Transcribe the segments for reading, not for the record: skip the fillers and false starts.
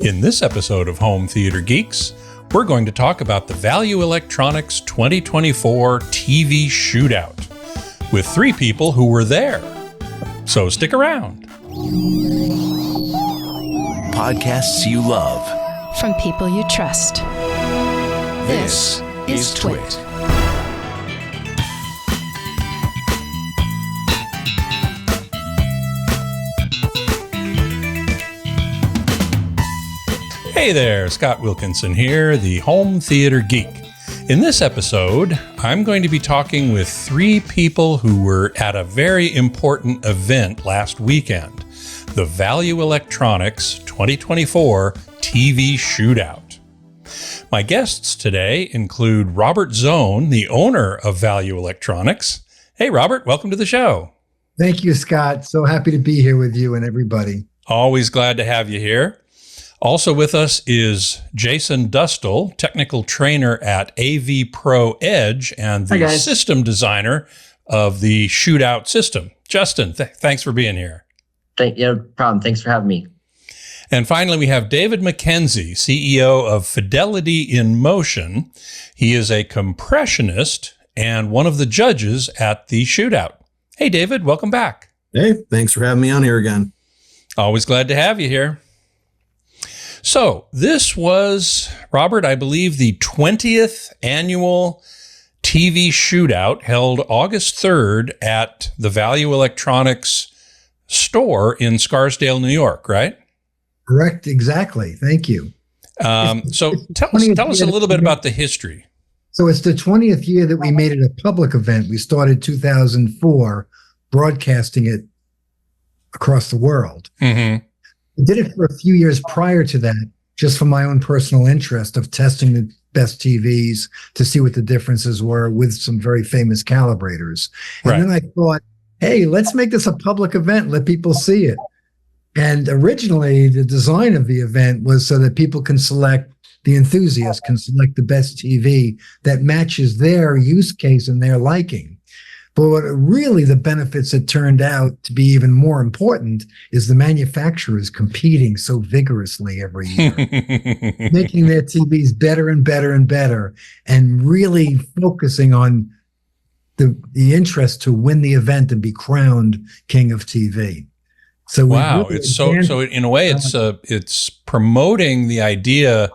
In this episode of Home Theater Geeks, we're going to talk about the Value Electronics 2024 TV Shootout with three people who were there. So stick around. Podcasts you love from people you trust. This is TWiT. Hey there, Scott Wilkinson here, the Home Theater Geek. In this episode, I'm going to be talking with three people who were at a very important event last weekend, the Value Electronics 2024 TV Shootout. My guests today include Robert Zohn, the owner of Value Electronics. Hey, Robert, welcome to the show. Thank you, Scott. So happy to be here with you and everybody. Always glad to have you here. Also with us is Jason Dustal, technical trainer at AV Pro Edge and the system designer of the Shootout system. Justin, thanks for being here. No problem. Thanks for having me. And finally, we have David Mackenzie, CEO of Fidelity in Motion. He is a compressionist and one of the judges at the Shootout. Hey, David, welcome back. Hey, thanks for having me on here again. Always glad to have you here. So this was, Robert, I believe the 20th annual TV Shootout held August 3rd at the Value Electronics store in Scarsdale, New York, right? Correct. Exactly. Thank you. So tell us a little bit about the history. So it's the 20th year that we made it a public event. We started 2004, broadcasting it across the world. Mm-hmm. I did it for a few years prior to that, just for my own personal interest of testing the best TVs to see what the differences were with some very famous calibrators. And then I thought, hey, let's make this a public event, let people see it. And originally, the design of the event was so that people can select, the enthusiasts can select the best TV that matches their use case and their liking. But what really the benefits that turned out to be even more important is the manufacturers competing so vigorously every year, making their TVs better and better and better, and really focusing on the interest to win the event and be crowned king of TV. So wow, it's so in a way it's promoting the idea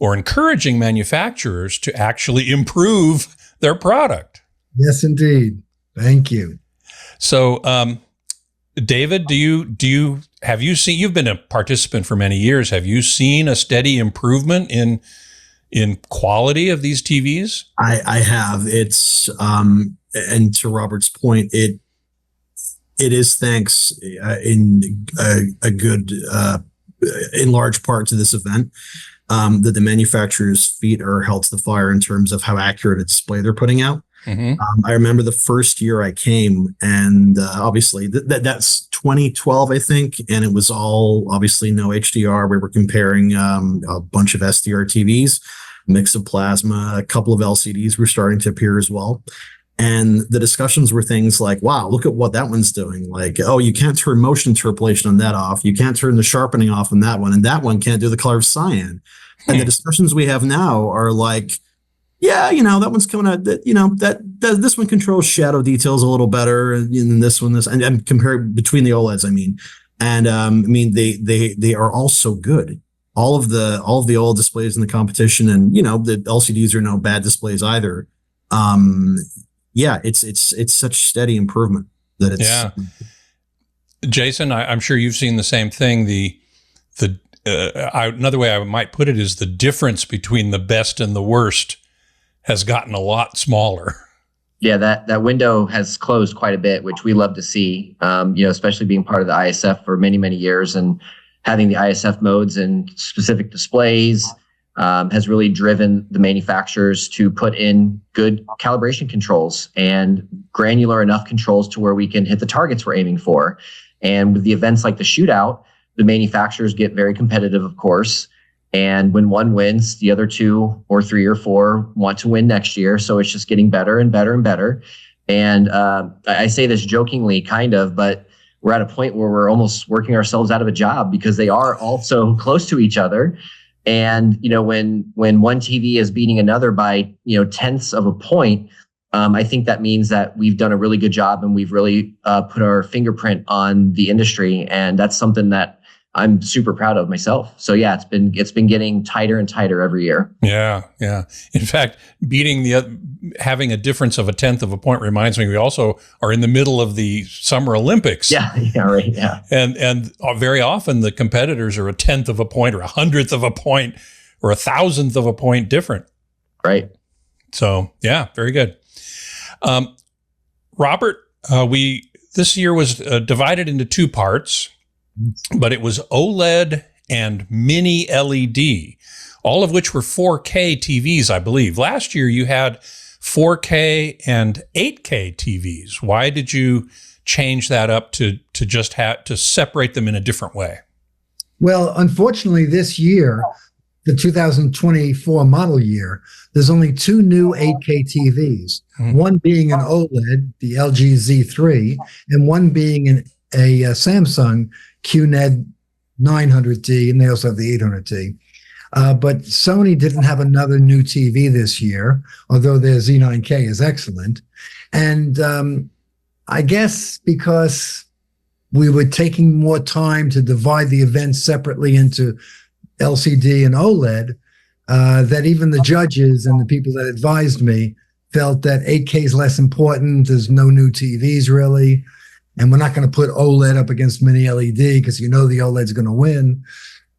or encouraging manufacturers to actually improve their product. Yes, indeed. Thank you. So, David, have you seen, you've been a participant for many years. Have you seen a steady improvement in quality of these TVs? I have. It's, and to Robert's point, it is thanks in large part to this event, that the manufacturer's feet are held to the fire in terms of how accurate a display they're putting out. Mm-hmm. I remember the first year I came, and obviously that's 2012, I think, and it was all obviously no HDR. We were comparing a bunch of SDR TVs, mix of plasma, a couple of LCDs were starting to appear as well. And the discussions were things like, wow, look at what that one's doing. Like, oh, you can't turn motion interpolation on that off. You can't turn the sharpening off on that one. And that one can't do the color of cyan. And the discussions we have now are like, yeah, that one's coming out, that this one controls shadow details a little better than this one, and compare between the OLEDs, I mean. And they are all so good. All of the OLED displays in the competition, and the LCDs are no bad displays either. It's such steady improvement that it's. Yeah. Jason, I'm sure you've seen the same thing. Another way I might put it is the difference between the best and the worst has gotten a lot smaller. Yeah, that window has closed quite a bit, which we love to see, especially being part of the ISF for many, many years, and having the ISF modes and specific displays has really driven the manufacturers to put in good calibration controls and granular enough controls to where we can hit the targets we're aiming for. And with the events like the Shootout, the manufacturers get very competitive, of course. And when one wins, the other two or three or four want to win next year. So it's just getting better and better and better. And I say this jokingly, kind of, but we're at a point where we're almost working ourselves out of a job because they are all so close to each other. And, when one TV is beating another by, tenths of a point, I think that means that we've done a really good job and we've really put our fingerprint on the industry. And that's something that I'm super proud of myself. So yeah, it's been getting tighter and tighter every year. Yeah. In fact, having a difference of a tenth of a point reminds me we also are in the middle of the Summer Olympics. Yeah, right. Yeah. And very often the competitors are a tenth of a point or a hundredth of a point or a thousandth of a point different. Right. So yeah, very good. Robert, this year was divided into two parts. But it was OLED and mini LED, all of which were 4K TVs, I believe. Last year you had 4K and 8K TVs. Why did you change that up to just to separate them in a different way? Well, unfortunately, this year, the 2024 model year, there's only two new 8K TVs. One being an OLED, the LG Z3, and one being a Samsung QNED 900T, and they also have the 800T. But Sony didn't have another new TV this year, although their Z9K is excellent. And I guess because we were taking more time to divide the events separately into LCD and OLED, that even the judges and the people that advised me felt that 8K is less important. There's no new TVs really. And we're not going to put OLED up against mini LED because the OLED's going to win.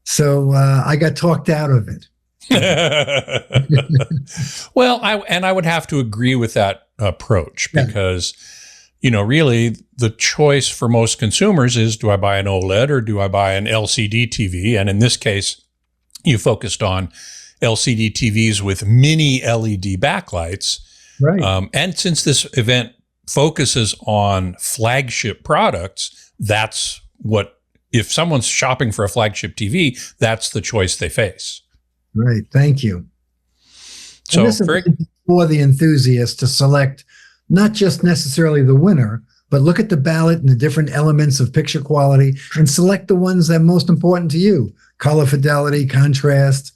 So I got talked out of it. Well, I would have to agree with that approach because, really the choice for most consumers is, do I buy an OLED or do I buy an LCD TV? And in this case, you focused on LCD TVs with mini LED backlights. Right. And since this event focuses on flagship products, that's what, if someone's shopping for a flagship TV, that's the choice they face. Right. Thank you. So and this is for the enthusiast to select not just necessarily the winner, but look at the ballot and the different elements of picture quality and select the ones that are most important to you. Color fidelity, contrast.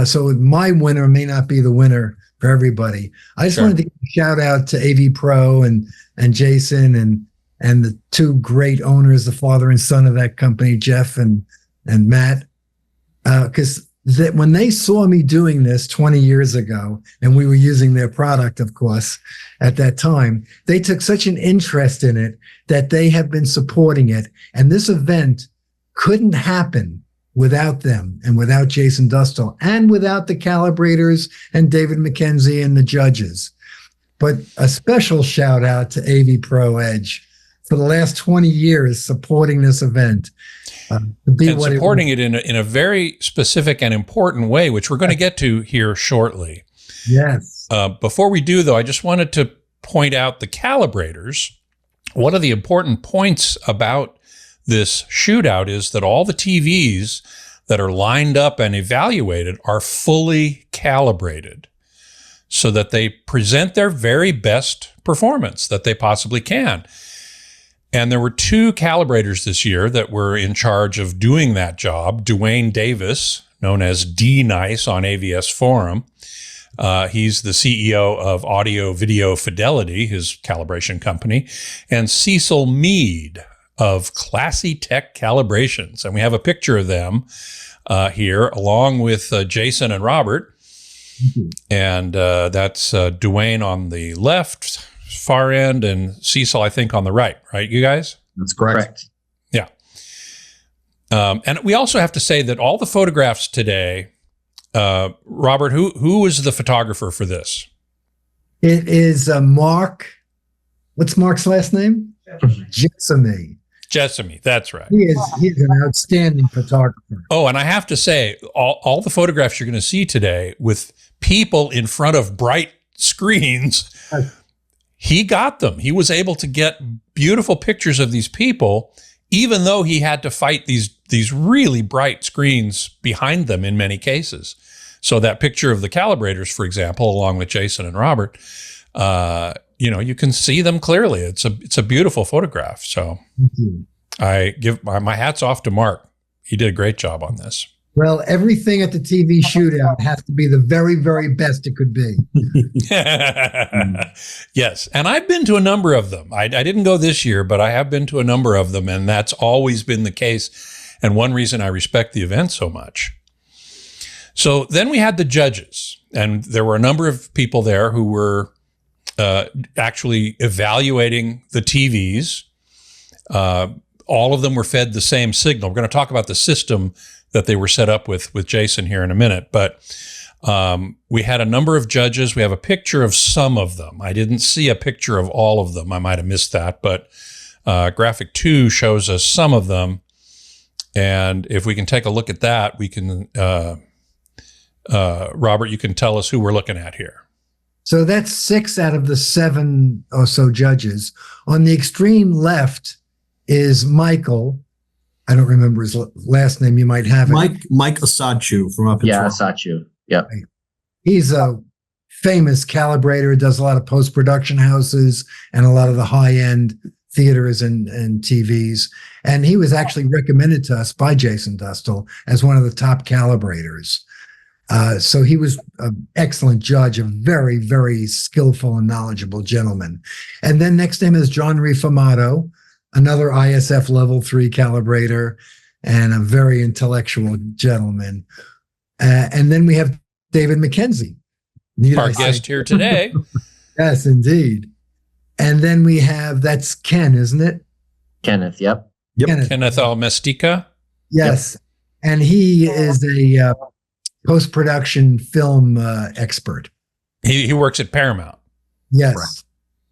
So my winner may not be the winner for everybody. I just wanted to give a shout out to AV Pro and Jason and the two great owners, the father and son of that company, Jeff and Matt, because when they saw me doing this 20 years ago, and we were using their product, of course, at that time, they took such an interest in it that they have been supporting it. And this event couldn't happen without them and without Jason Dustal and without the calibrators and David Mackenzie and the judges. But a special shout out to AV Pro Edge for the last 20 years supporting this event. And supporting it in a very specific and important way, which we're going to get to here shortly. Yes. Before we do, though, I just wanted to point out the calibrators. One of the important points about this shootout is that all the TVs that are lined up and evaluated are fully calibrated so that they present their very best performance that they possibly can. And there were two calibrators this year that were in charge of doing that job. Dwayne Davis, known as D-Nice on AVS Forum. He's the CEO of Audio Video Fidelity, his calibration company, and Cecil Mead of Classy Tech Calibrations. And we have a picture of them here, along with Jason and Robert. And that's Dwayne on the left, far end, and Cecil, I think, on the right. Right, you guys? That's correct. Yeah. And we also have to say that all the photographs today, Robert, who was the photographer for this? It is Mark. What's Mark's last name? Jessamy, that's right. He's an outstanding photographer. Oh, and I have to say, all the photographs you're going to see today with people in front of bright screens, he got them. He was able to get beautiful pictures of these people, even though he had to fight these really bright screens behind them in many cases. So that picture of the calibrators, for example, along with Jason and Robert, you can see them clearly. It's a beautiful photograph. So I give my hats off to Mark. He did a great job on this. Well, everything at the TV Shootout has to be the very, very best it could be. Yes. And I've been to a number of them. I didn't go this year, but I have been to a number of them, and that's always been the case. And one reason I respect the event so much. So then we had the judges, and there were a number of people there who were actually evaluating the TVs. All of them were fed the same signal. We're going to talk about the system that they were set up with Jason here in a minute. But we had a number of judges. We have a picture of some of them. I didn't see a picture of all of them. I might have missed that. But graphic 2 shows us some of them. And if we can take a look at that, we can, Robert, you can tell us who we're looking at here. So that's 6 out of the 7 or so judges. On the extreme left is Michael. I don't remember his last name. You might have it. Mike Asadchu from up in Toronto. Asadchu. Yep. He's a famous calibrator, does a lot of post-production houses and a lot of the high-end theaters and TVs. And he was actually recommended to us by Jason Dustal as one of the top calibrators. So he was an excellent judge, a very, very skillful and knowledgeable gentleman. And then next to him is John Rifamato, another ISF level 3 calibrator and a very intellectual gentleman. And then we have David Mackenzie. Our guest here today. Yes, indeed. And then we have, that's Ken, isn't it? Kenneth, yep. Kenneth Almestica. Yes. Yep. And he is a post-production film expert. He works at Paramount. Yes. Right.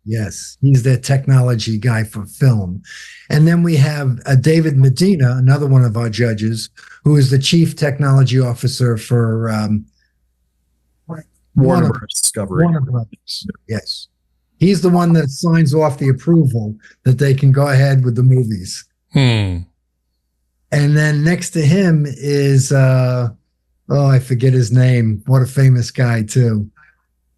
Yes, he's the technology guy for film. And then we have David Medina, another one of our judges, who is the chief technology officer for Warner Brothers Discovery. Warner Brothers, yes. He's the one that signs off the approval that they can go ahead with the movies. And then next to him is, I forget his name. What a famous guy, too.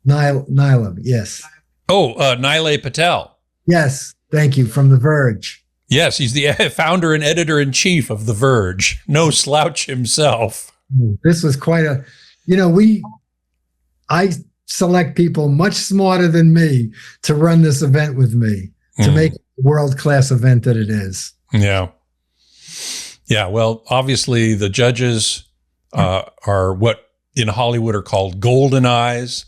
Nyla, yes. Nilay Patel. Yes, thank you, from The Verge. Yes, he's the founder and editor-in-chief of The Verge. No slouch himself. This was quite a, I select people much smarter than me to run this event with me, to make it the world-class event that it is. Yeah. Yeah, well, obviously the judges are what in Hollywood are called golden eyes.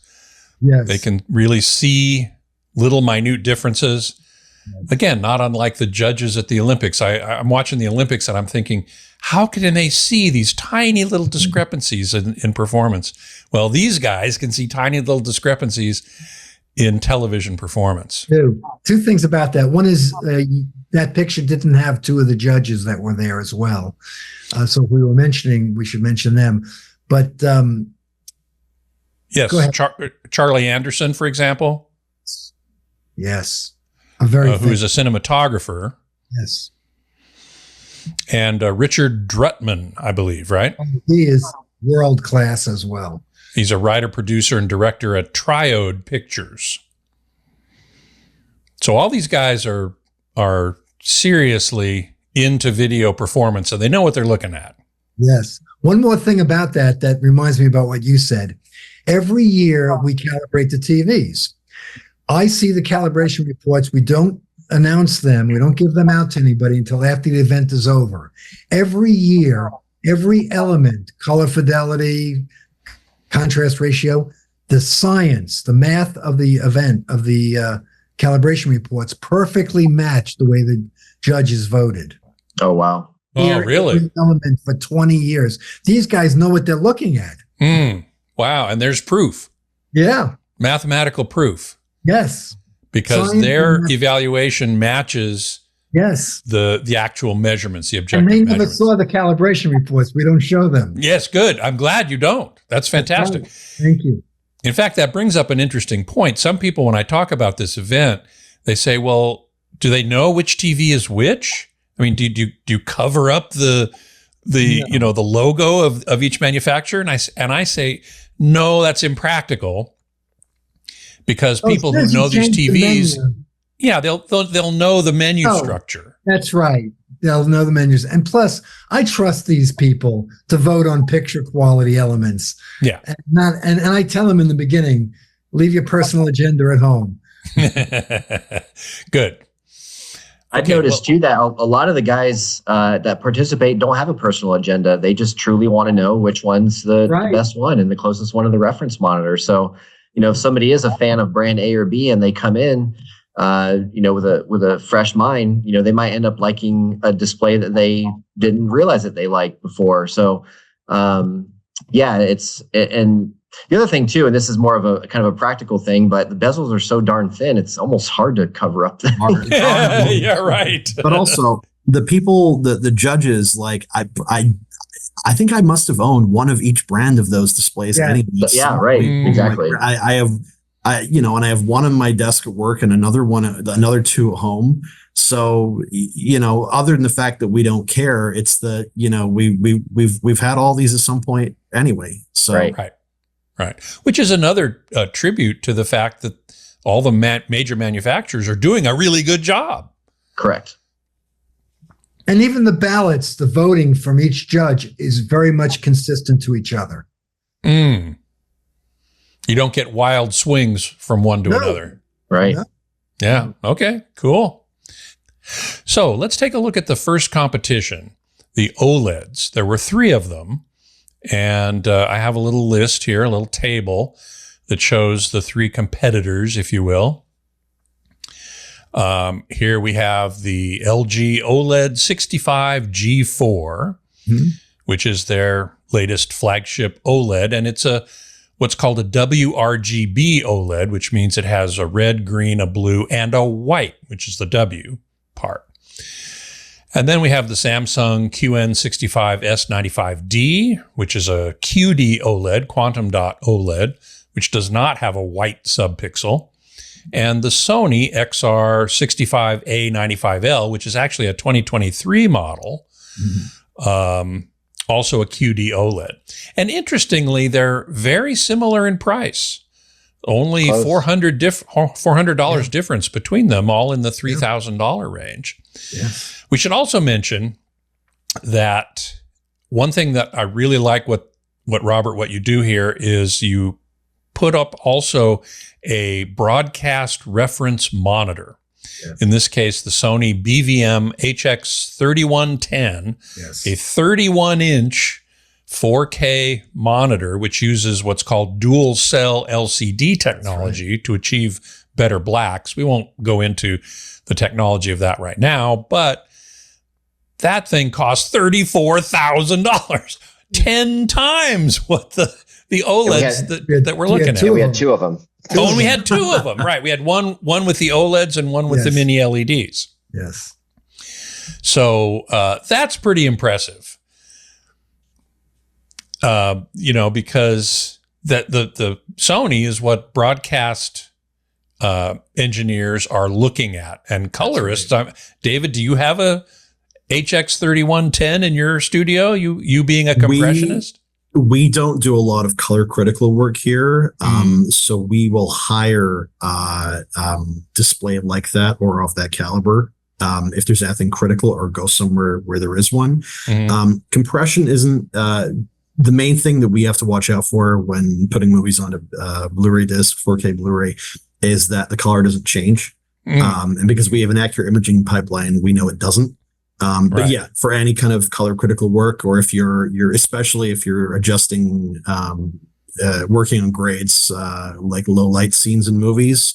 Yes. They can really see little minute differences. Again, not unlike the judges at the Olympics. I'm watching the Olympics and I'm thinking, how can they see these tiny little discrepancies in performance? Well, these guys can see tiny little discrepancies in television performance. Two things about that. One is that picture didn't have 2 of the judges that were there as well. So if we were mentioning, we should mention them. But yes, Charlie Anderson, for example. Yes, a very who is a cinematographer. Yes, and Richard Drutman, I believe, right? He is world class as well. He's a writer, producer, and director at Triode Pictures. So all these guys are seriously into video performance, and they know what they're looking at. Yes. One more thing about that reminds me about what you said. Every year we calibrate the TVs. I see the calibration reports. We don't announce them. We don't give them out to anybody until after the event is over. Every year, every element, color fidelity, contrast ratio, the science, the math of the event, of the calibration reports perfectly match the way the judges voted. Oh, wow. Oh, really? Element for 20 years. These guys know what they're looking at. Wow. And there's proof. Yeah. Mathematical proof. Yes. Because Science their evaluation matches the actual measurements, the objective measurements. And they never measurements. saw the calibration reports. We don't show them. Yes, good. I'm glad you don't. That's fantastic. Right. Thank you. In fact, that brings up an interesting point. Some people, when I talk about this event, they say, well, do they know which TV is which? I mean, do you cover up the logo of each manufacturer? And I say, no, that's impractical, because people who know these TVs, they'll know the menu structure. That's right. They'll know the menus. And plus, I trust these people to vote on picture quality elements. Yeah. And I tell them in the beginning, leave your personal agenda at home. Good. I've noticed too that a lot of the guys that participate don't have a personal agenda. They just truly want to know which one's the best one and the closest one to the reference monitor. So, if somebody is a fan of brand A or B and they come in, with a fresh mind, they might end up liking a display that they didn't realize that they liked before. So, and the other thing too, and this is more of a kind of a practical thing, but the bezels are so darn thin, it's almost hard to cover up. Yeah, right. But also the people, the judges, like I think I must have owned one of each brand of those displays. Yeah, right. Exactly. I have one on my desk at work and another two at home. So, other than the fact that we don't care, it's we've had all these at some point anyway. So, right. Which is another tribute to the fact that all the major manufacturers are doing a really good job. Correct. And even the ballots, the voting from each judge is very much consistent to each other. You don't get wild swings from one to another. Right. No. Yeah. Okay, cool. So let's take a look at the first competition, the OLEDs. There were 3 of them. And I have a little list here, a little table that shows the 3 competitors, if you will. Here we have the LG OLED 65 G4, which is their latest flagship OLED. And it's what's called a WRGB OLED, which means it has a red, green, a blue, and a white, which is the W part. And then we have the Samsung QN65S95D, which is a QD OLED, quantum dot OLED, which does not have a white subpixel. And the Sony XR65A95L, which is actually a 2023 model, also a QD OLED. And interestingly, they're very similar in price. Only $400 difference between them, all in the $3,000 range. Yeah. We should also mention that one thing that I really like what you do here is you put up also a broadcast reference monitor. Yes. In this case, the Sony BVM HX3110, a 31-inch 4K monitor, which uses what's called dual cell LCD technology to achieve better blacks. We won't go into the technology of that right now, but that thing costs $34,000, 10 times what the OLEDs that we're looking at. We had 2 of them. Oh, and we had 2 of them, right? We had one with the OLEDs and one with the mini LEDs. Yes. So that's pretty impressive. Because the Sony is what broadcast engineers are looking at, and colorists. David, do you have a HX3110 in your studio? You being a compressionist? We don't do a lot of color critical work here, so we will hire display like that or of that caliber if there's anything critical, or go somewhere where there is one. Compression isn't the main thing that we have to watch out for when putting movies on a Blu-ray disc, 4K Blu-ray, is that the color doesn't change. And because we have an accurate imaging pipeline, we know it doesn't. But yeah, for any kind of color critical work, or if you're especially if you're adjusting, working on grades, like low light scenes in movies,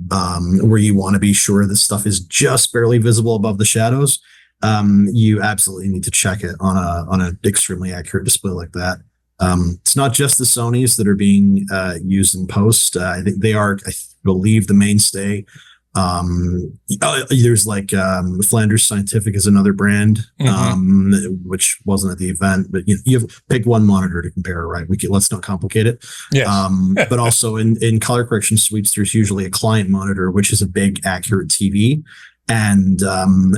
where you want to be sure this stuff is just barely visible above the shadows, you absolutely need to check it on an extremely accurate display like that. It's not just the Sonys that are being used in post. I think they are, I believe, the mainstay. There's like Flanders Scientific is another brand, which wasn't at the event, but you have pick one monitor to compare, right? Let's not complicate it. Yes. But also in color correction suites, there's usually a client monitor, which is a big accurate TV. And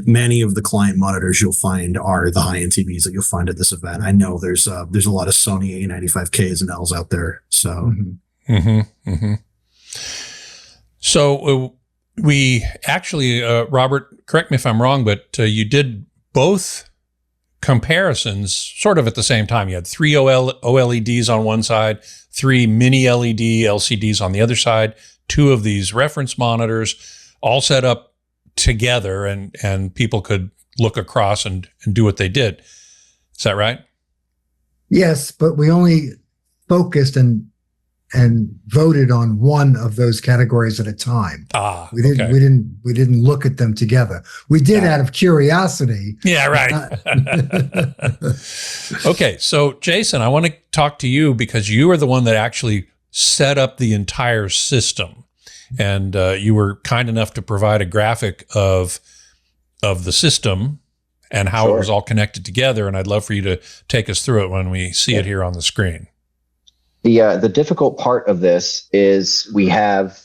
many of the client monitors you'll find are the high-end TVs that you'll find at this event. I know there's a lot of Sony A95Ks and Ls out there. So. So we actually, Robert, correct me if I'm wrong, but you did both comparisons sort of at the same time. You had 3 OLEDs on one side, 3 mini LED LCDs on the other side, 2 of these reference monitors, all set up together, and people could look across and do what they did. Is that right? Yes, but we only focused and voted on one of those categories at a time. We didn't look at them together. We did out of curiosity. Yeah, right. Okay, so Jason, I want to talk to you because you are the one that actually set up the entire system, and you were kind enough to provide a graphic of the system and how it was all connected together. And I'd love for you to take us through it when we see it here on the screen. The difficult part of this is we have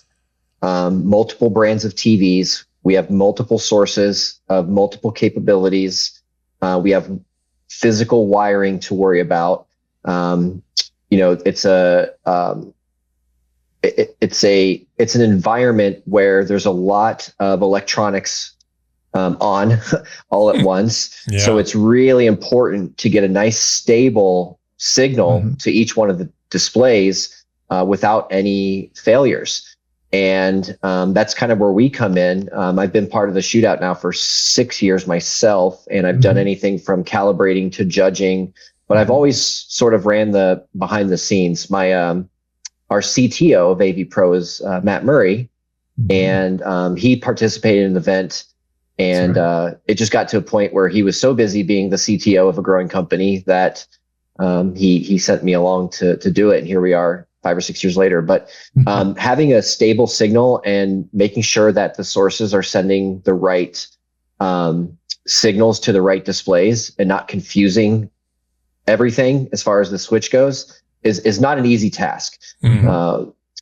multiple brands of TVs. We have multiple sources of multiple capabilities. We have physical wiring to worry about. It's an environment where there's a lot of electronics on all at once. Yeah. So it's really important to get a nice stable signal to each one of the displays without any failures. And that's kind of where we come in. I've been part of the Shootout now for 6 years myself, and I've done anything from calibrating to judging, but I've always sort of ran the behind the scenes. Our CTO of AV Pro is Matt Murray, and he participated in an event, and it just got to a point where he was so busy being the CTO of a growing company that he sent me along to do it. And here we are 5 or 6 years later. But having a stable signal and making sure that the sources are sending the right signals to the right displays and not confusing everything as far as the switch goes is not an easy task.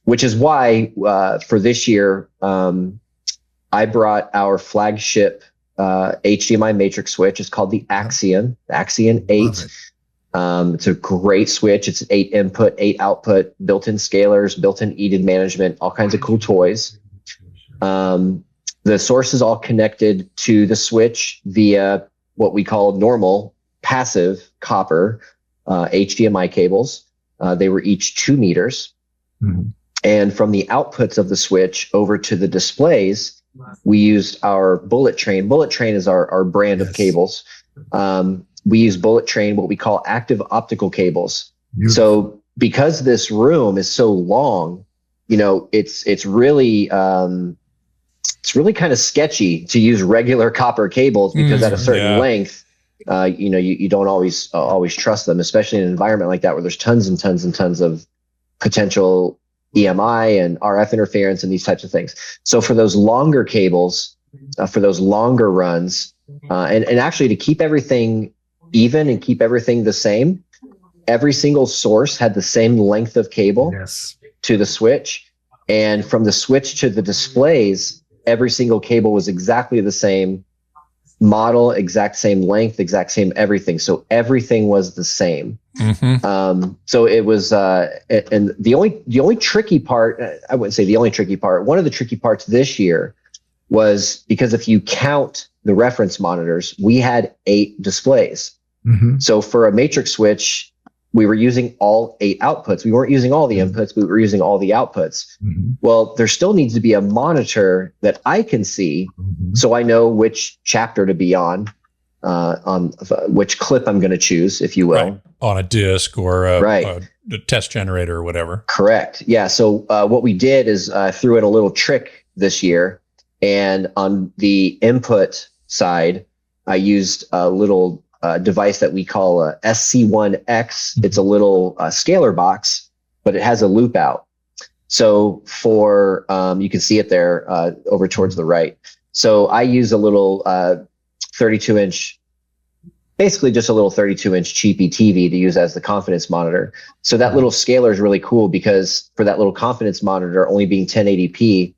Which is why for this year, I brought our flagship HDMI matrix switch. It's called the Axion 8. It's a great switch. It's 8 input, 8 output, built-in scalers, built-in EDID management, all kinds of cool toys. The source is all connected to the switch via what we call normal passive copper HDMI cables. They were each 2 meters. And from the outputs of the switch over to the displays, we used our Bullet Train. Bullet Train is our brand of cables. We use Bullet Train, what we call active optical cables. So because this room is so long, it's really kind of sketchy to use regular copper cables because at a certain length, you don't always trust them, especially in an environment like that where there's tons and tons and tons of potential EMI and RF interference and these types of things. So for those longer cables, for those longer runs, and actually to keep everything even and keep everything the same, every single source had the same length of cable to the switch. And from the switch to the displays, every single cable was exactly the same model, exact same length, exact same everything. So everything was the same. So it was, and the only tricky part, I wouldn't say the only tricky part, one of the tricky parts this year was because if you count the reference monitors, we had 8 displays. So for a matrix switch, we were using all 8 outputs. We weren't using all the inputs, we were using all the outputs. Well, there still needs to be a monitor that I can see so I know which chapter to be on which clip I'm going to choose, if you will. On a disc or a test generator or whatever. Correct. Yeah. So what we did is threw in a little trick this year. And on the input side, I used a little device that we call a SC1X. It's a little scalar box, but it has a loop out. So for, you can see it there over towards the right. So I use a little 32-inch, basically just a little 32-inch cheapy TV to use as the confidence monitor. So that little scaler is really cool because for that little confidence monitor only being 1080p,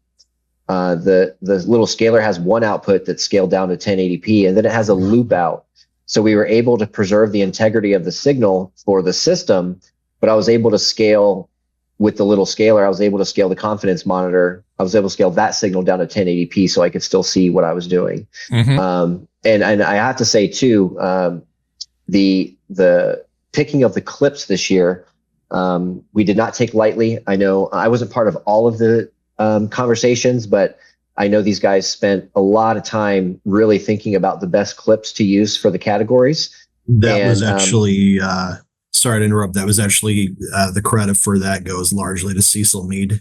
the little scaler has one output that's scaled down to 1080p, and then it has a loop out. So we were able to preserve the integrity of the signal for the system, but I was able to scale with the little scaler, I was able to scale the confidence monitor. I was able to scale that signal down to 1080p so I could still see what I was doing. And I have to say too, the picking of the clips this year, we did not take lightly. I know I wasn't part of all of the conversations, but I know these guys spent a lot of time really thinking about the best clips to use for the categories. That was actually, sorry to interrupt. That was actually the credit for that goes largely to Cecil Mead.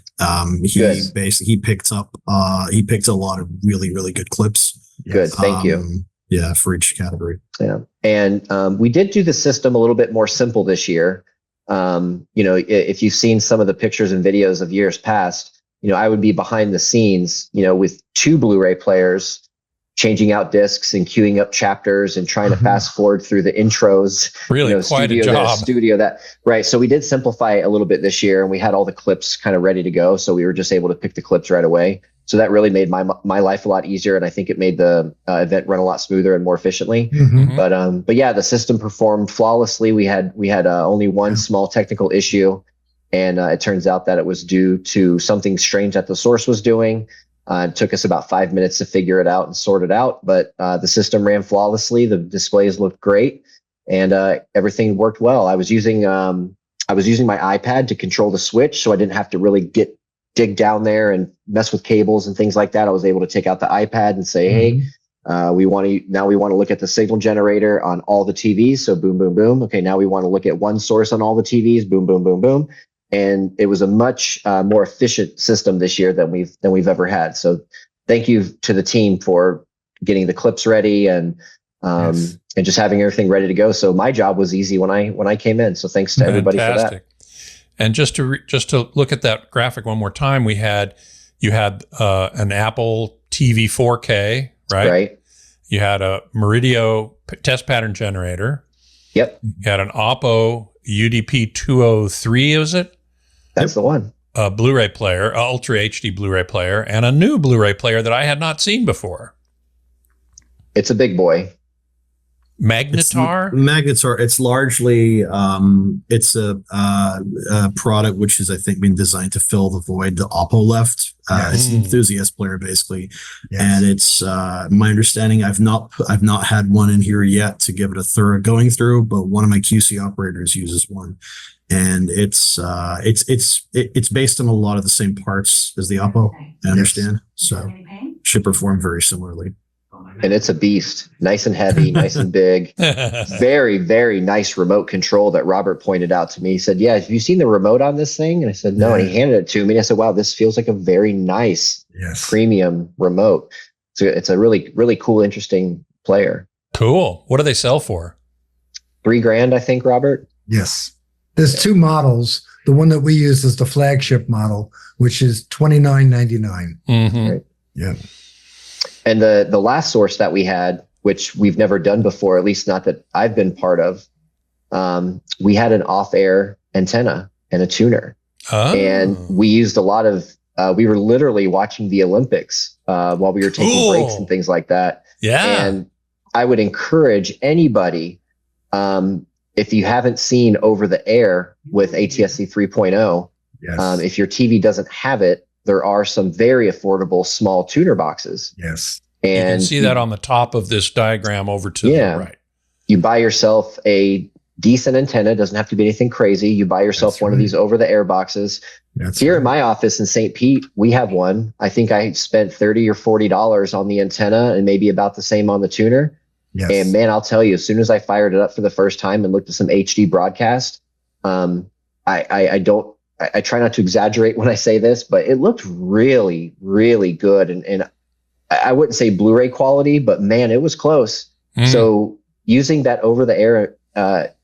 He picked a lot of really, really good clips. Good, thank you. Yeah, for each category. Yeah, and we did do the system a little bit more simple this year. If you've seen some of the pictures and videos of years past, I would be behind the scenes, with 2 Blu-ray players, changing out discs and queuing up chapters and trying to fast forward through the intros. Really, quite a job. Right. So we did simplify it a little bit this year, and we had all the clips kind of ready to go. So we were just able to pick the clips right away. So that really made my life a lot easier, and I think it made the event run a lot smoother and more efficiently. But yeah, the system performed flawlessly. We had only one small technical issue, and it turns out that it was due to something strange that the source was doing. It took us about 5 minutes to figure it out and sort it out, but the system ran flawlessly. The displays looked great, and everything worked well. I was using my iPad to control the switch, so I didn't have to really dig down there and mess with cables and things like that. I was able to take out the iPad and say, hey, we want to look at the signal generator on all the TVs. So boom, boom, boom. Okay, now we want to look at one source on all the TVs. Boom, boom, boom, boom. And it was a much more efficient system this year than we've ever had. So thank you to the team for getting the clips ready and just having everything ready to go. So my job was easy when I came in. So thanks to everybody for that. And just to look at that graphic one more time, you had an Apple TV 4K, right? Right. You had a Meridio test pattern generator. Yep. You had an Oppo UDP 203, is it? That's the one. A Blu-ray player, Ultra HD Blu-ray player, and a new Blu-ray player that I had not seen before. It's a big boy. Magnetar? It's largely it's a product which is, I think, been designed to fill the void the Oppo left. It's an enthusiast player basically, and it's my understanding. I've not had one in here yet to give it a thorough going through, but one of my QC operators uses one, and it's based on a lot of the same parts as the Oppo. I understand, so should perform very similarly. And it's a beast, nice and heavy, nice and big. Very, very nice remote control that Robert pointed out to me. He said, yeah, have you seen the remote on this thing? And I said, no. Yeah. And he handed it to me. And I said, wow, this feels like a very nice premium remote. So it's a really, really cool, interesting player. Cool. What do they sell for? $3,000, I think, Robert. Yes. There's 2 models. The one that we use is the flagship model, which is $29.99. Right. Yeah. And the last source that we had, which we've never done before, at least not that I've been part of, we had an off-air antenna and a tuner. Oh. And we used a lot of, we were literally watching the Olympics while we were taking breaks and things like that. Yeah. And I would encourage anybody, if you haven't seen over the air with ATSC 3.0, if your TV doesn't have it, there are some very affordable small tuner boxes. Yes. And you can see that on the top of this diagram over to the right. You buy yourself a decent antenna. It doesn't have to be anything crazy. You buy yourself one of these over-the-air boxes. Here in my office in St. Pete, we have one. I think I spent $30 or $40 on the antenna and maybe about the same on the tuner. Yes. And man, I'll tell you, as soon as I fired it up for the first time and looked at some HD broadcast, I try not to exaggerate when I say this, but it looked really, really good. And I wouldn't say Blu-ray quality, but man, it was close. So using that over-the-air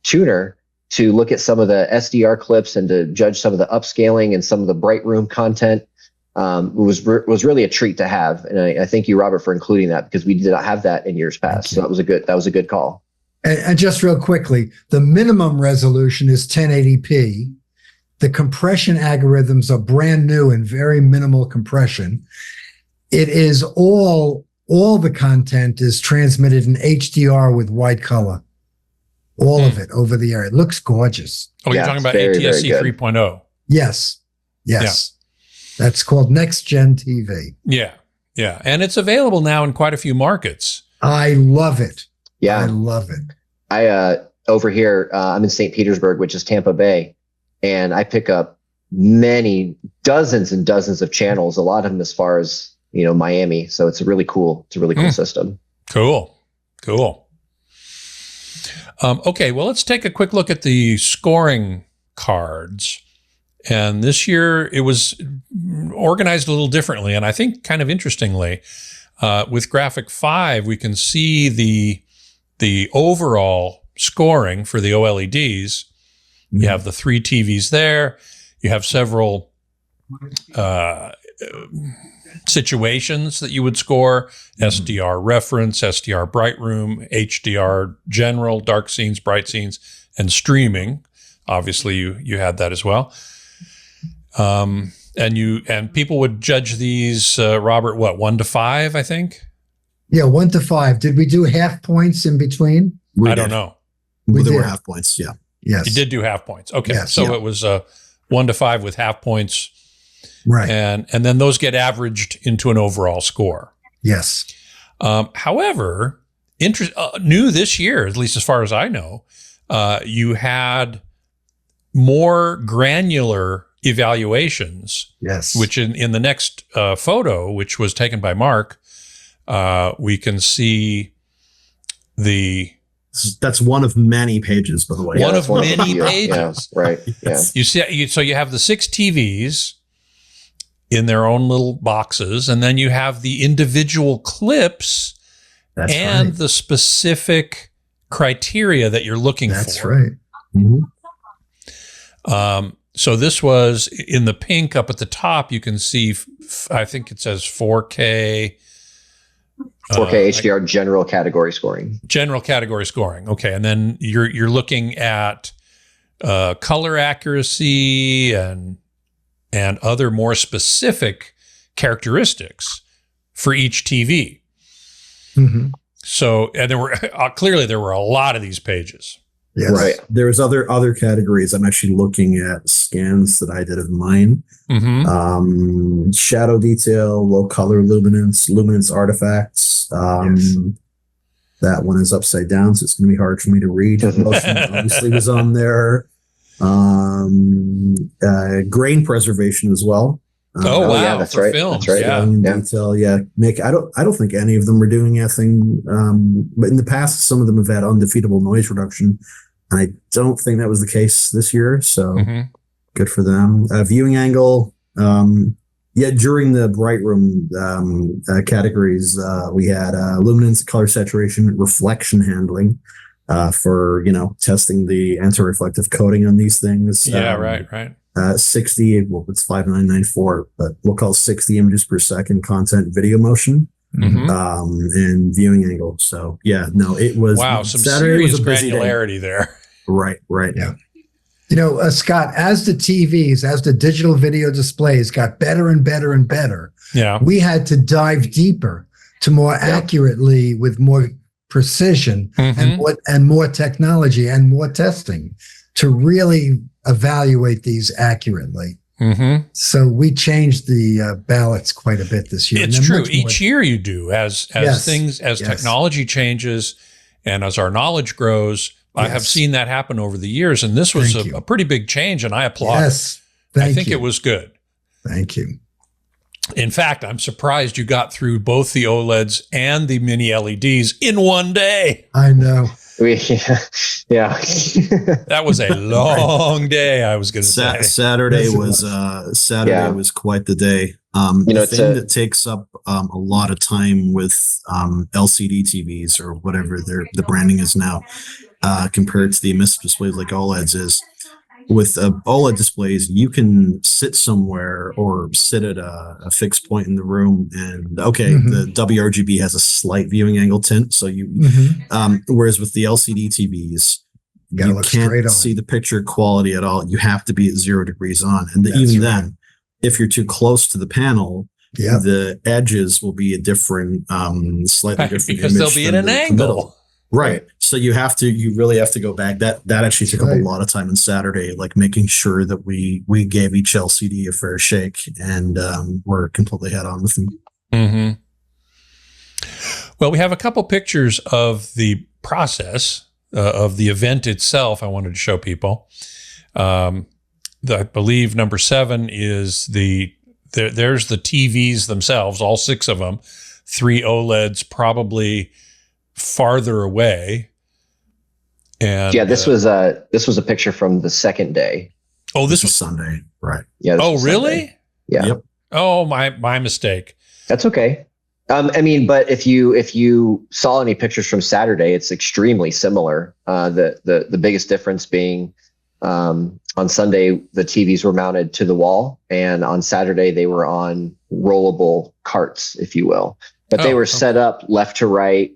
tuner to look at some of the SDR clips and to judge some of the upscaling and some of the bright room content was really a treat to have. And I thank you, Robert, for including that, because we did not have that in years past. So that was a good call. And just real quickly, the minimum resolution is 1080p. The compression algorithms are brand new and very minimal compression. It is all the content is transmitted in HDR with white color. All of it over the air. It looks gorgeous. Oh, you're talking about ATSC 3.0. Yes. Yes. Yeah. That's called Next Gen TV. Yeah. Yeah. And it's available now in quite a few markets. I love it. Yeah. I love it. Over here, I'm in St. Petersburg, which is Tampa Bay, and I pick up dozens and dozens of channels, a lot of them as far as, Miami. So it's a really cool system. Cool. Okay, well, let's take a quick look at the scoring cards. And this year it was organized a little differently, and I think kind of interestingly. With Graphic 5, we can see the overall scoring for the OLEDs. Mm-hmm. You have the 3 TVs there. You have several situations that you would score: SDR reference, SDR bright room, HDR general, dark scenes, bright scenes, and streaming. Obviously, you had that as well. And people would judge these, Robert, 1 to 5, I think? Yeah, 1 to 5. Did we do half points in between? I don't know. There were half points, yeah. Yes. You did do half points. Okay. Yes, so it was 1 to 5 with half points. Right. And then those get averaged into an overall score. Yes. However, new this year, at least as far as I know, you had more granular evaluations. Yes. Which in the next photo, which was taken by Mark, we can see that's one of many pages, by the way. One of many pages. Yeah, right. Yeah. You see, so you have the 6 TVs in their own little boxes, and then you have the individual clips and the specific criteria that you're looking for. That's right. Mm-hmm. So this was in the pink up at the top. You can see, I think it says 4K. 4K HDR general category scoring. General category scoring. Okay, and then you're looking at color accuracy and other more specific characteristics for each TV. Mm-hmm. So, and there were clearly a lot of these pages. Yes. Right. There's other categories. I'm actually looking at scans that I did of mine. Mm-hmm. Shadow detail, low color luminance artifacts. That one is upside down, so it's going to be hard for me to read. Motion obviously was on there. Grain preservation as well. Oh wow! Yeah, that's right. Films. That's right. Yeah. Detail. Yeah. Nick, I don't think any of them were doing anything. But in the past, some of them have had undefeatable noise reduction. I don't think that was the case this year. So good for them. Viewing angle. During the bright room categories, we had luminance, color saturation, reflection handling for testing the anti-reflective coating on these things. Right. 60, well, it's 5994, but we'll call 60 images per second content video motion. And viewing angle. So it was some Saturday serious was a busy granularity day. there. Right. Yeah. Scott, as the TVs, as the digital video displays got better and better and better, we had to dive deeper to more accurately, with more precision and more technology and more testing to really evaluate these accurately. So we changed the ballots quite a bit this year. It's true. Each year you do, as technology changes and as our knowledge grows. I have seen that happen over the years, and this was a pretty big change, and I applaud it. I think it was good. Thank you. In fact, I'm surprised you got through both the OLEDs and the mini LEDs in one day. I know. That was a long day, I was going to say. Saturday was quite the day. The thing that takes up a lot of time with LCD TVs, or whatever the branding is now, compared to the emissive displays like OLEDs, is with OLED displays, you can sit somewhere or sit at a fixed point in the room, and the WRGB has a slight viewing angle tint. So whereas with the LCD TVs, you can't see the picture quality at all. You have to be at 0 degrees on. And then, if you're too close to the panel, the edges will be a different, slightly different because image they'll be at an angle. Right. So you really have to go back. That actually took up a lot of time on Saturday, like making sure that we gave each LCD a fair shake, and we're completely head on with them. Mm-hmm. Well, we have a couple pictures of the process of the event itself I wanted to show people. I believe number 7 is there's the TVs themselves, all 6 of them, 3 OLEDs probably farther away. And yeah, this was a picture from the second day. Oh, this was Sunday, right? Yeah. Oh, really? Sunday. Yeah. Yep. Oh, my mistake. That's okay. I mean, but if you saw any pictures from Saturday, it's extremely similar. The biggest difference being on Sunday the TVs were mounted to the wall, and on Saturday they were on rollable carts, if you will. But they were set up left to right,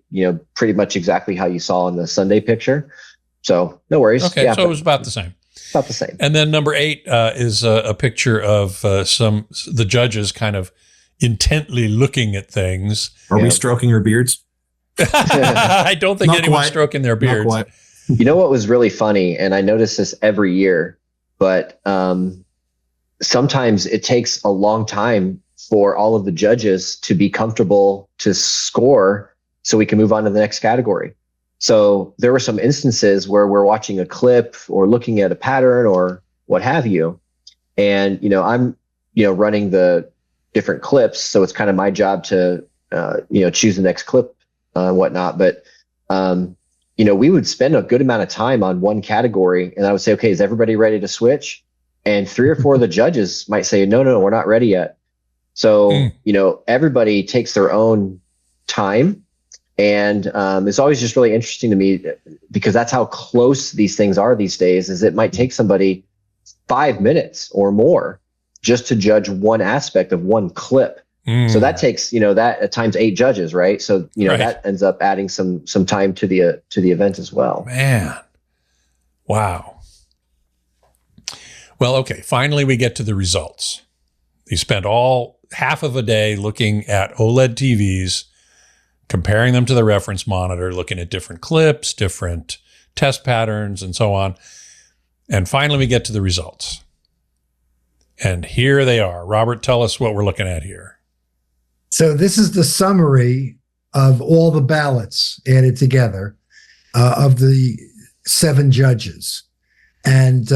pretty much exactly how you saw in the Sunday picture. So no worries. Okay, yeah, so it was about the same. About the same. And then number 8 is a picture of the judges kind of intently looking at things. Are we stroking our beards? I don't think anyone's stroking their beards. Not quite. You know what was really funny, and I notice this every year, but sometimes it takes a long time for all of the judges to be comfortable to score so we can move on to the next category. So there were some instances where we're watching a clip or looking at a pattern or what have you. And, I'm, running the different clips. So it's kind of my job to, choose the next clip and whatnot. But, we would spend a good amount of time on one category, and I would say, okay, is everybody ready to switch? And 3 or 4 of the judges might say, no, we're not ready yet. So, everybody takes their own time. And it's always just really interesting to me because that's how close these things are these days, is it might take somebody 5 minutes or more just to judge one aspect of one clip. So that takes, that at times 8 judges, right? So, right. That ends up adding some time to the event as well. Man. Wow. Well, okay. Finally, we get to the results. You spent all half of a day looking at OLED TVs, comparing them to the reference monitor, looking at different clips, different test patterns, and so on. And finally, we get to the results. And here they are. Robert, tell us what we're looking at here. So this is the summary of all the ballots added together of the 7 judges. And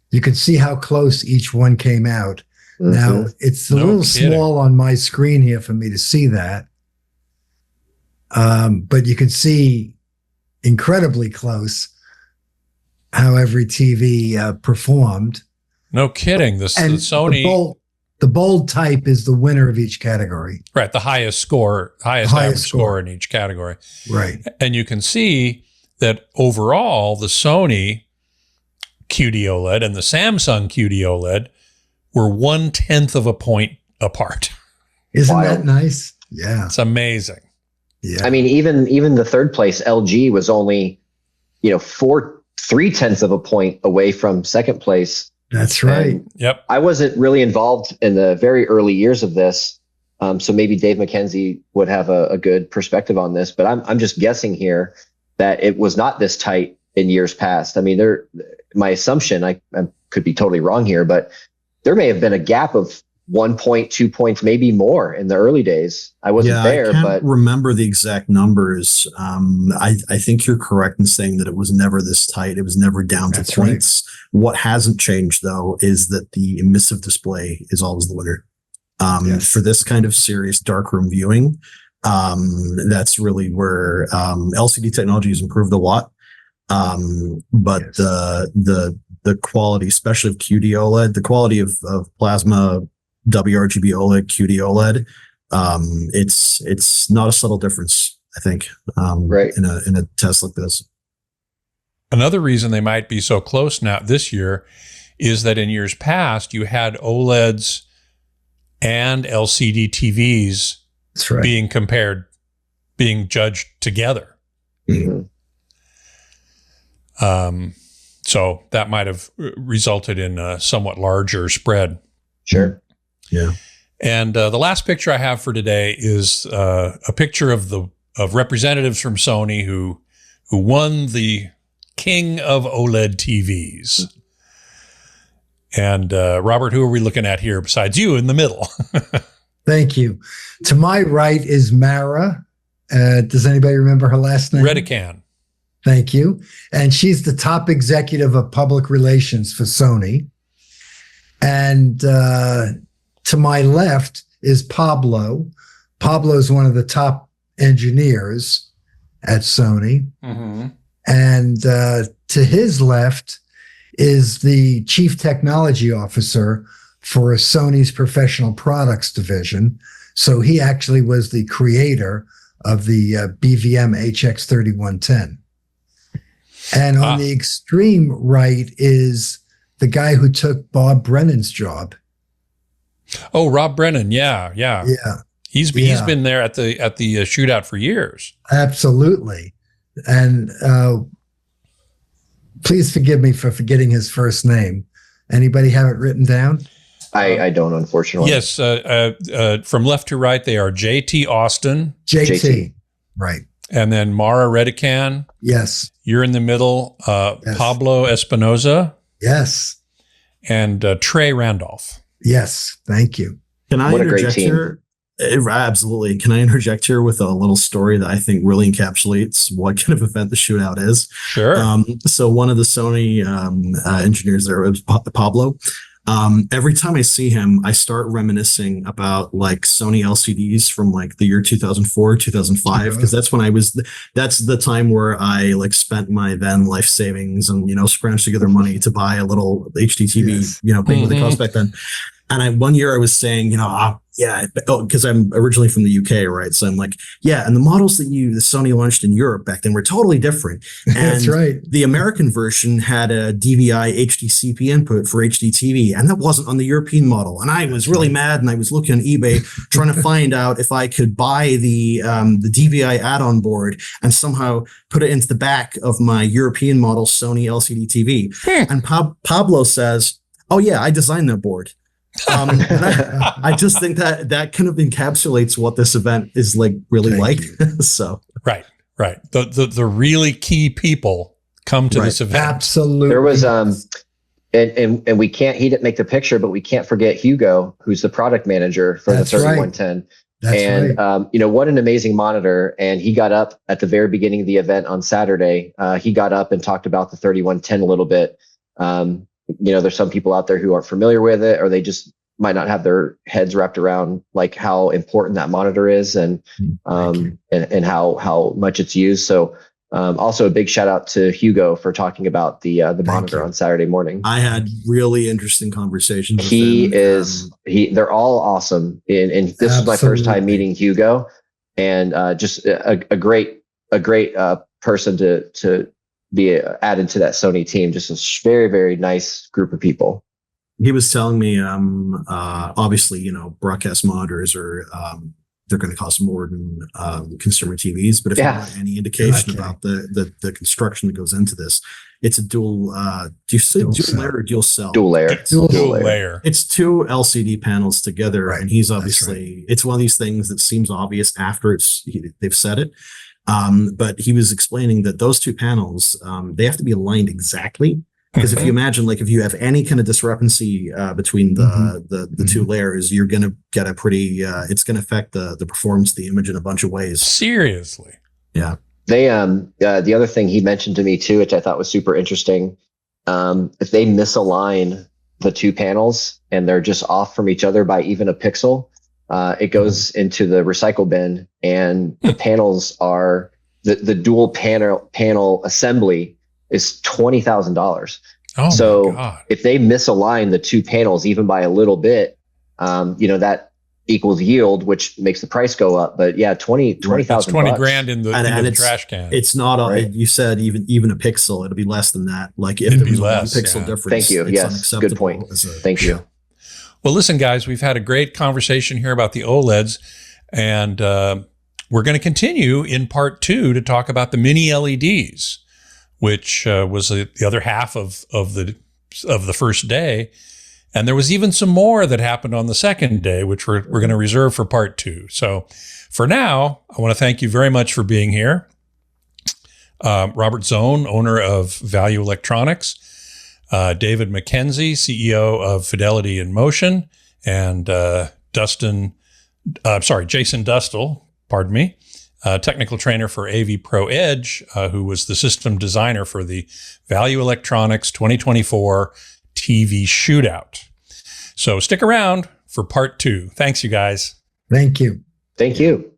you can see how close each one came out. Mm-hmm. Now, it's a little small on my screen here for me to see that. But you can see incredibly close how every TV performed. No kidding. The Sony... The bold type is the winner of each category. Right, the highest average score in each category. Right. And you can see that overall, the Sony QD OLED and the Samsung QD OLED were 1/10 of a point apart. Isn't that nice? Yeah. It's amazing. Yeah. I mean, even the third place LG was only, 3/10 of a point away from second place. That's right. And yep. I wasn't really involved in the very early years of this. So maybe Dave Mackenzie would have a good perspective on this, but I'm just guessing here that it was not this tight in years past. I mean, my assumption, I could be totally wrong here, but there may have been a gap of 1 point, 2 points, maybe more in the early days. I wasn't there, I can't but remember the exact numbers. I think you're correct in saying that it was never this tight. It was never down to points. Right. What hasn't changed though is that the emissive display is always the winner. For this kind of serious darkroom viewing, that's really where LCD technology has improved a lot. But yes. the quality, especially of QD OLED, the quality of plasma WRGB OLED, QD OLED, it's not a subtle difference, I think, right. in a test like this. Another reason they might be so close now this year is that in years past, you had OLEDs and LCD TVs being compared, being judged together. Mm-hmm. So that might have resulted in a somewhat larger spread. Sure. Yeah. And the last picture I have for today is a picture of the representatives from Sony who won the King of OLED TVs. And Robert, who are we looking at here besides you in the middle? Thank you. To my right is Mara. Does anybody remember her last name? Redican. Thank you. And she's the top executive of public relations for Sony. And to my left is Pablo. Pablo is one of the top engineers at Sony. Mm-hmm. And to his left is the chief technology officer for Sony's professional products division. So he actually was the creator of the BVM HX3110. And on the extreme right is the guy who took Bob Brennan's job. Oh, Rob Brennan. Yeah. He's been there at the Shootout for years. Absolutely. And please forgive me for forgetting his first name. Anybody have it written down? I don't, unfortunately. Yes. From left to right, they are JT Austin. JT. Right. And then Mara Redican. Yes. You're in the middle. Yes. Pablo Espinoza. Yes. And Trey Randolph. Yes. Thank you. Can I interject here? Absolutely. Can I interject here with a little story that I think really encapsulates what kind of event the Shootout is? Sure. So one of the Sony engineers there was Pablo. Every time I see him, I start reminiscing about like Sony LCDs from like the year 2004, 2005, because that's when that's the time where I like spent my then life savings and, scrounged together money to buy a little HD TV, paying what they cost back then. And one year I was saying, because I'm originally from the UK, right? So I'm like, and the models that the Sony launched in Europe back then were totally different. And that's right. The American version had a DVI HDCP input for HD TV, and that wasn't on the European model. And I was really mad, and I was looking on eBay trying to find out if I could buy the DVI add-on board and somehow put it into the back of my European model Sony LCD TV. And Pablo says, "Oh yeah, I designed that board." And I just think that kind of encapsulates what this event is like really like. So right. The really key people come to this event. Absolutely. There was and we can't. He didn't make the picture, but we can't forget Hugo, who's the product manager for the 3110. And right. What an amazing monitor. And he got up at the very beginning of the event on Saturday. He got up and talked about the 3110 a little bit. There's some people out there who aren't familiar with it, or they just might not have their heads wrapped around like how important that monitor is and how much it's used. So also a big shout out to Hugo for talking about the monitor on Saturday morning. I had really interesting conversations with him. They're all awesome. And this was my first time meeting Hugo, and just a great person to be added to that Sony team. Just a very, very nice group of people. He was telling me, obviously, broadcast monitors are they're going to cost more than consumer TVs. But if you want any indication about the construction that goes into this, it's a dual. Do you say dual layer or dual cell? Dual layer. Dual layer. It's two LCD panels together, and he's obviously. It's one of these things that seems obvious after they've said it. But he was explaining that those two panels, they have to be aligned exactly. Because if you imagine, like, if you have any kind of discrepancy between the two layers, you're going to get a pretty, it's going to affect the performance of the image in a bunch of ways. Seriously. Yeah. They, the other thing he mentioned to me too, which I thought was super interesting, if they misalign the two panels and they're just off from each other by even a pixel, it goes into the recycle bin, and the panels are the dual panel assembly is $20,000. Oh, so my God. If they misalign the two panels even by a little bit, that equals yield, which makes the price go up. But yeah, $20,000. 20 grand in the trash can. It's not you said even a pixel, it'll be less than that. Like if there was less, 1 pixel difference. Thank you. Yes, good point. Thank you. Well, listen, guys, we've had a great conversation here about the OLEDs, and we're going to continue in part 2 to talk about the mini LEDs, which was the other half of the first day. And there was even some more that happened on the second day, which we're going to reserve for part 2. So for now, I want to thank you very much for being here. Robert Zohn, owner of Value Electronics, David Mackenzie, CEO of Fidelity in Motion, and Jason Dustal, pardon me, technical trainer for AV Pro Edge, who was the system designer for the Value Electronics 2024 TV Shootout. So stick around for part 2. Thanks, you guys. Thank you. Thank you.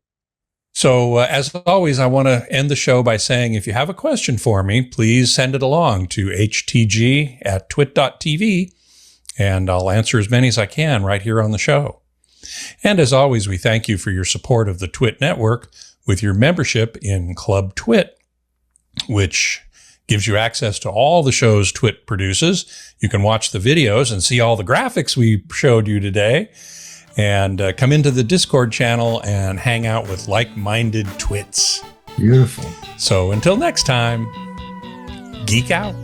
So as always, I want to end the show by saying, if you have a question for me, please send it along to htg@twit.tv, and I'll answer as many as I can right here on the show. And as always, we thank you for your support of the TWiT network with your membership in Club TWiT, which gives you access to all the shows TWiT produces. You can watch the videos and see all the graphics we showed you today, and come into the Discord channel and hang out with like-minded twits. Beautiful. So until next time, geek out.